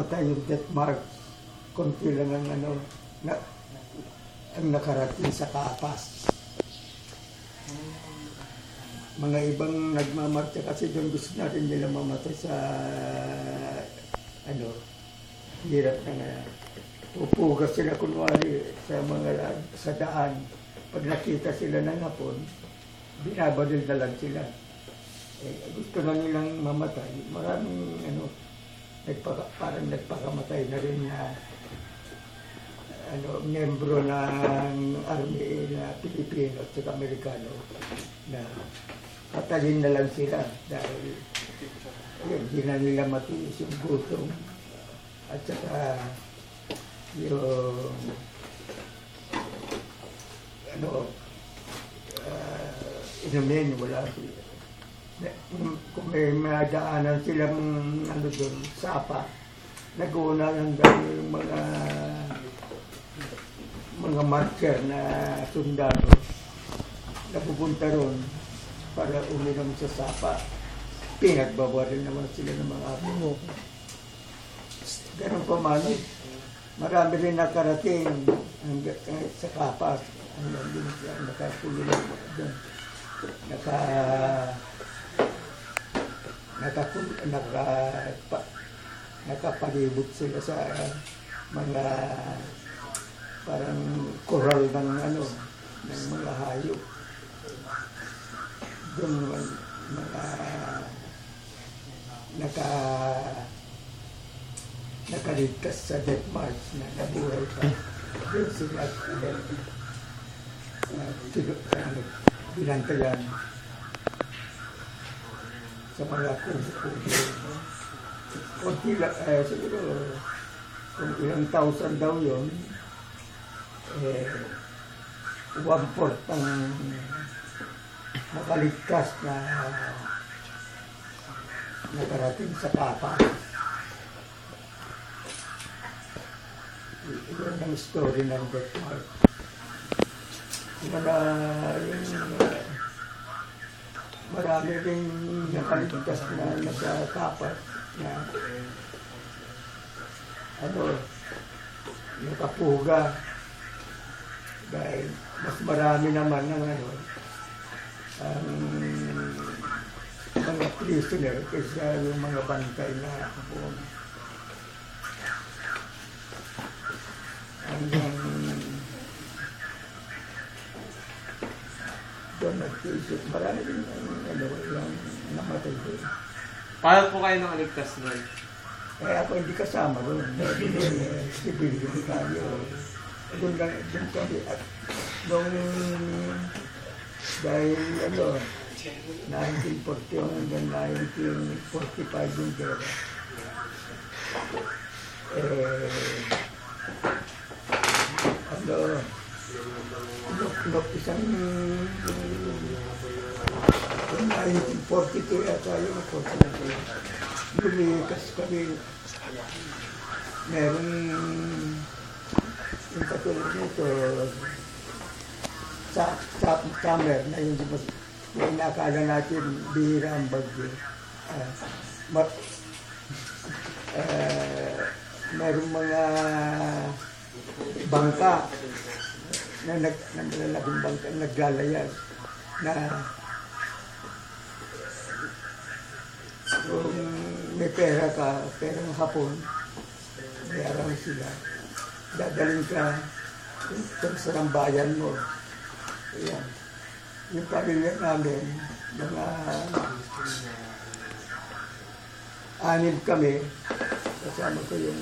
namatay yung death mark. Kunti lang ang ang nakarating sa kapas. Mga ibang nagmamarcha kasi doon gusto na rin nila mamatay sa hirap na nga. Pupugas sila kunwari sa daan. Pag nakita sila ng hapon, binabadil na lang sila. Gusto na nilang mamatay. Maraming parang nagpakamatay na rin na membro ng army na Pilipino at saka Amerikano na patayin na lang sila dahil hindi na nila matiis yung gutom at saka yung inumin, wala kung may madaanan silang doon, sapa, nag-uuna lang dahil yung mga marcher na sundalo na pupunta ron para uminom sa sapa. Pinagbabaril naman sila ng mga apo. Ganun pa man, marami rin nakarating sa kapas. Nakapulo lang doon. Nakapalibot sila sa mga parang koral ng ng mga hayop. Doon mga nakaligtas sa death march na nabuhay pa. Doon sila binantayan sa mga kubo. Kunti lang, siguro kung ilang thousand daw yun, 1/4 ang nakaligtas na nakarating sa kapas. Yun ang story ng death march. Marami rin nakaligtas na nagkakapas na nakapuga dahil mas marami naman ng ang mga prisoner kaysa yung mga bantay na kapuga. Hanggang doon nag-isip, marami rin yung namatay doon. Paano po kayo nakaligtas doon? Ako hindi kasama doon. Sibilyo tayo. Doon kami. At doon, dahil 1941 hanggang 1945 yung gera. Isang 1942 yata yung 42. Lumikas kami. Meron yung katulad nito summer na yung nakakala natin bihira ang bagyo. Meron mga bangka na naglalabing bangka naglalayas na kung may pera ka, perang hapon, bayaran sila. Dadaling ka sa bayan mo. Ayan. Yung pamilya namin, mga 6 kami, kasama ko yung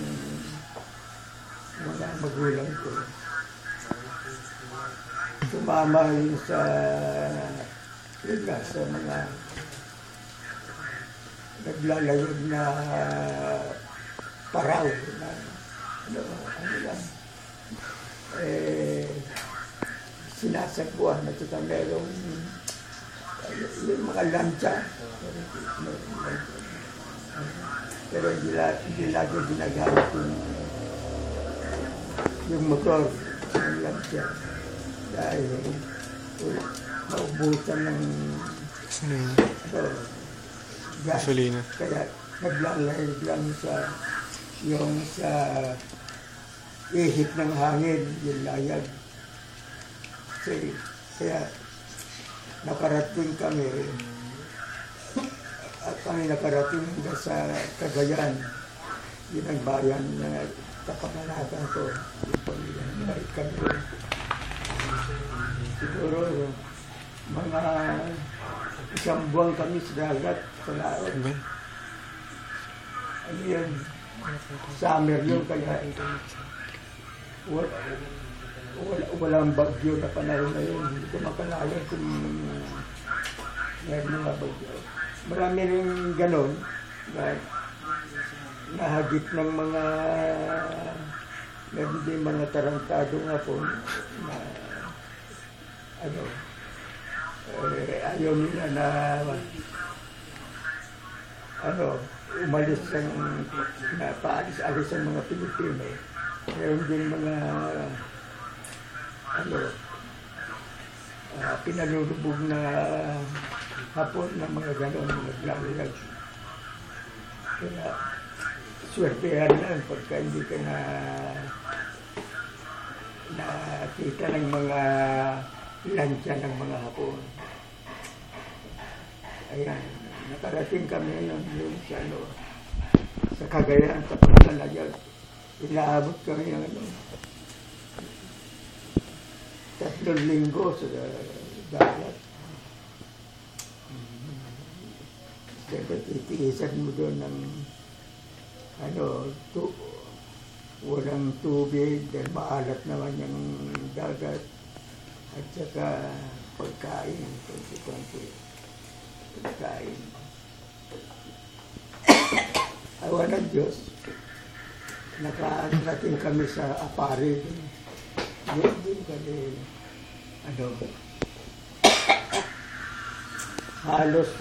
mga magulang ko. Sumama yun sa mga naglalayog na paraw na sinasagbuhan at saka merong yung mga lancha pero hindi lagi ginagamit yung motor ng lancha dahil maubusan ng gasolina. Kaya naglalayag lang sa yung sa ihip ng hangin, yung layag. Kaya nakarating kami, at kami nakarating hanggang sa Cagayan. Yun ang bayan na kapamanatan ko. Yung pamilya na kami rin. Siguro, mga isang buwan kami sa dagat, sa laot. Ano yun? Summer yun, kaya walang bagyo na panahon na yun. Hindi ko makalayan kung meron mga bagyo. Marami rin ganon na nahagip ng mga meron din mga tarantado nga po na ano ayaw nila na umalis ng paalis-alis ang mga Pilipino. Meron din mga pinalulubog na hapon ng mga ganon naglalag. Kaya swertehan lang pagka hindi ka nakita ng mga lansya ng mga hapon. Ayan, nakarating kami yun sa Cagayan, sa paglalayag. Inaabot kami ng 3 linggo sa dagat. Dapat itiisan mo doon ng walang tubig dahil maalat naman yung dagat at saka pagkain. Awa ng Diyos, nakarating kami sa Apari. Yun din kami, halos,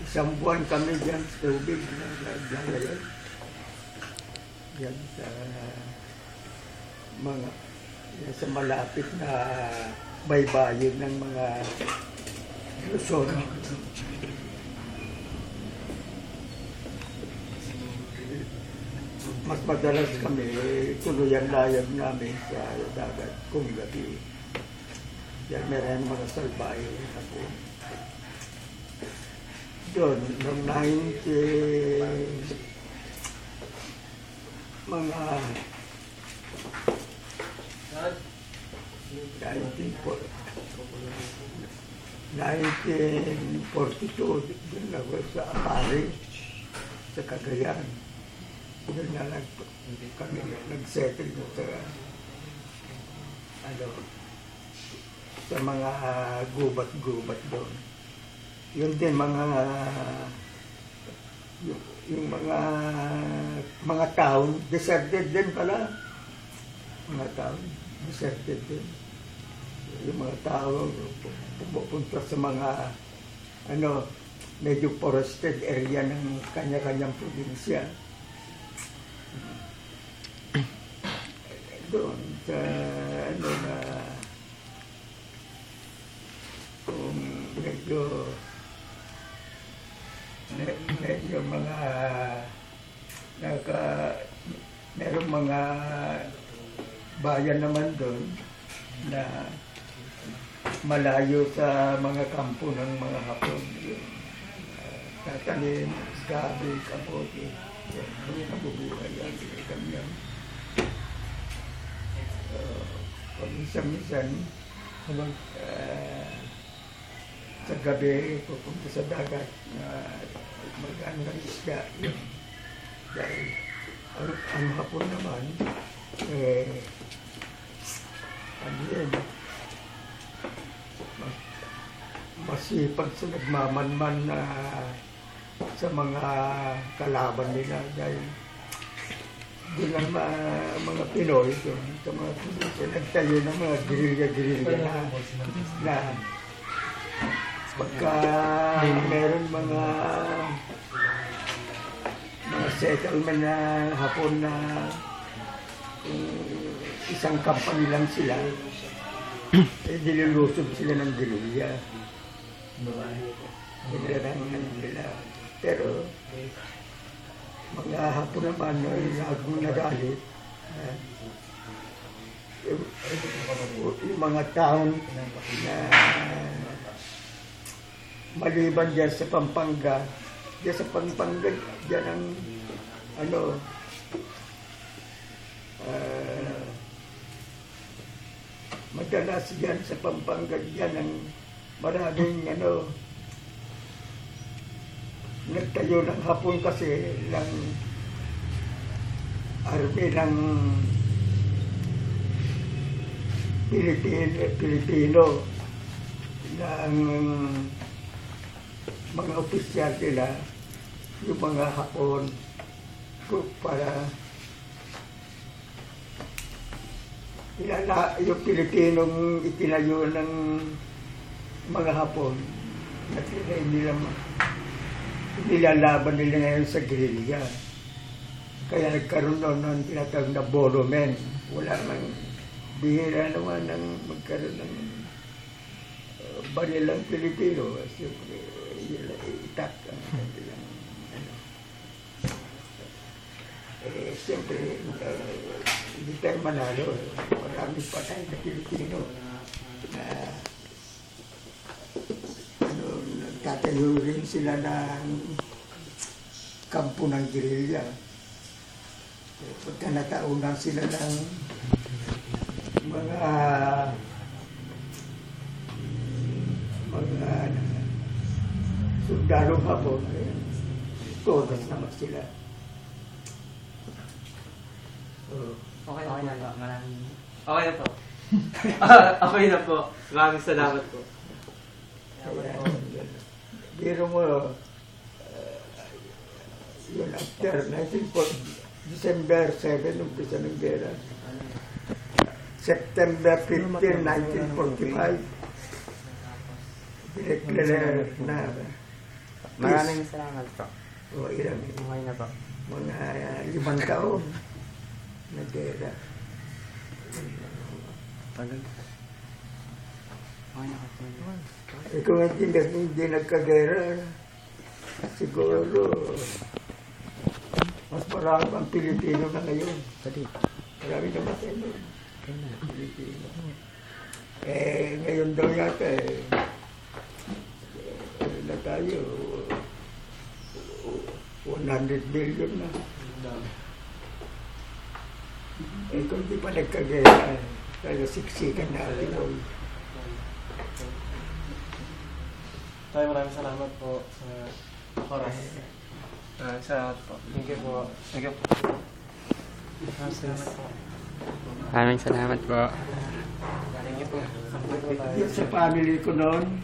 isang buwan kami dyan sa tubig. Dyan sa malapit na baybayin ng mga Luzon. Mas madalas kami tuluyan layag namin sa dagat kung gabi. Yan meron mga salbahe ako. Doon, noong 1942, doon ako sa Apari, sa Cagayan. Doon na kami nag-settle sa mga gubat-gubat doon. Yun din yung mga town, deserted din pala. Mga town, deserted din. Yung mga tao pupunta sa mga medyo forested area ng kanya-kanyang probinsya. Doon sa kung medyo mga merong mga bayan naman doon na malayo sa mga kampo ng mga Hapon. Tatanim, gabi, kapote, mga nabubuhay yan, kami yan. Pag-isang-isan, sa gabi, pupunta sa dagat, mag-ano ng isda. Dahil ang Hapon naman, masipag sa nagmamanman na sa mga kalaban nila dahil doon ang mga Pinoy doon, sa mga Pinoy, nagtayo ng mga girilya na pagka meron mga settlement na Hapon na isang company lang sila, nilulusog sila ng girilya. Pero mga hapon naman ay lagong nagalit. Ah, yung mga taon na maliban dyan sa Pampanga, dyan sa Pampanga, dyan ang ano, madalas dyan sa Pampanga, dyan ang maraming ano, nagtayo ng hapon kasi ng army ng Pilipino na ang mga opisyal nila, yung mga hapon para yung Pilipinong itinayo ng mga hapon na nilalaban nila ngayon sa guerrilla. Kaya nagkaroon noon ng tinatawag na Bolo Men. Wala mang bihira naman ng magkaroon ng barilang Pilipino. Siyempre, itak ang kanilang ano. Siyempre, hindi tayo manalo. Maraming patay na Pilipino na nagtatayo rin sila ng kampo ng guerrilla. Pagka nataunan sila ng mga sundalo hapon, todas naman sila. Okay na po. Maraming... Okay na po. Okay na po. Maraming salamat po. Kaya, biro mo, yun after 1940, December 7, umpisa ng gera. September 15, 1945, dineclare na Maraming salamat po. o ilang Okay na po. mga 5 taon na gera. Okay na po. Kung hindi nagkagera, siguro mas marami ang Pilipino na ngayon. Marami naman tayo Pilipino. Ngayon daw yata na tayo 100 billion na. Kung di pa nagkagera, tayo siksikan natin. Tayo maraming salamat po sa oras. Maraming salamat po. Thank you po. Thank you po. Maraming salamat po. Maraming salamat po. Thank you po. Sa family ko noon,